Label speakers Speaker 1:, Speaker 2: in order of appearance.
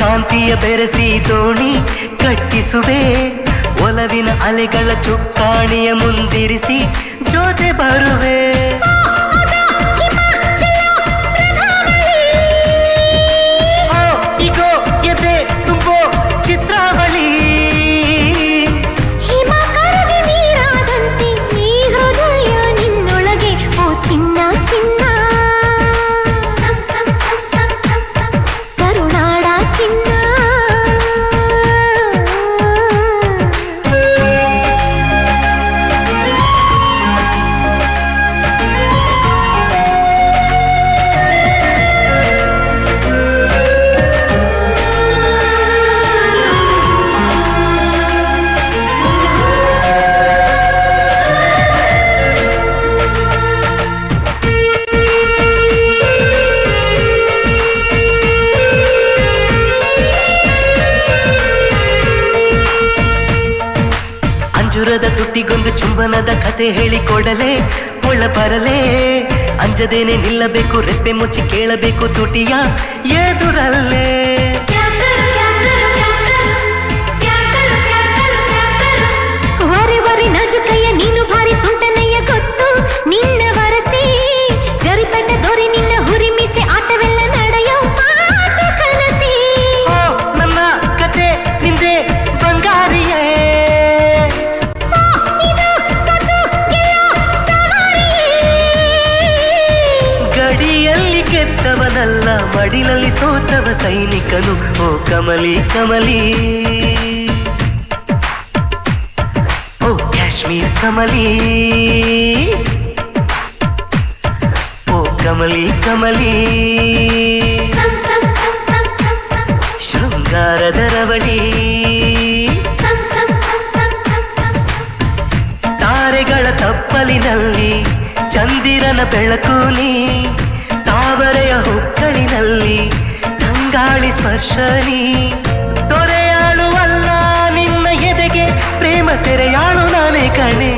Speaker 1: ಕಾಂತಿಯ ಬೆರೆಸಿ ದೋಣಿ ಕಟ್ಟಿಸುವೆ ಒಲವಿನ ಅಲೆಗಳ ಚುಕ್ಕಾಣಿಯ ಮುಂದಿರಿಸಿ ಜೊತೆ ಬರುವೆ ಇಗೋ ಎದೆ ತುಂಬೋ ಚಿತ್ರಾವಳಿ ಅಂಜುರದ ತುಟಿಗೊಂದು ಚುಂಬನದ ಕತೆ ಹೇಳಿಕೊಡಲೆ ಒಳ ಬರಲೇ ಅಂಜದೇನೆ ನಿಲ್ಲಬೇಕು ರೆಪ್ಪೆ ಮುಚ್ಚಿ ಕೇಳಬೇಕು ತುಟಿಯ ಎದುರಲ್ಲೇ ವರೆ ನಜುಕಯ್ಯ ನೀನು ಭಾರಿ ತುಂಟನಯ್ಯ ಗೊತ್ತು ನಿನ್ನ ವರಸಿ ಜರಿಪಟ್ಟ ದೊರೆ ನಿನ್ನ ಹುರಿಮಿಸಿ ಆಟವೆಲ್ಲ ನಡೆಯೋ ಕನಸಿ ನನ್ನ ಕತೆ ನಿಂದೆ ಬಂಗಾರಿಯೇ ಗಡಿಯಲ್ಲಿ ಗೆದ್ದವನಲ್ಲ ಮಡಿಲಲ್ಲಿ ಸೋತವ ಸೈನಿಕನು ಓ ಕಮಲಿ ಕಮಲಿ ಓ ಕಾಶ್ಮೀರ್ ಕಮಲಿ ಓ ಕಮಲಿ ಕಮಲಿ ಶೃಂಗಾರದ ರವಳಿ ತಾರೆಗಳ ತಪ್ಪಲಿನಲ್ಲಿ ಚಂದಿರನ ಬೆಳಕು ನೀ ತಾವರೆಯ ಹೊಕ್ಕಳಿನಲ್ಲಿ ತಂಗಾಳಿ ಸ್ಪರ್ಶನಿ ತೊರೆಯಾಳುವಲ್ಲ ನಿನ್ನ ಎದೆಗೆ ಪ್ರೇಮ ಸೆರೆಯಾಳು ನಾನೇ ಕಣೆ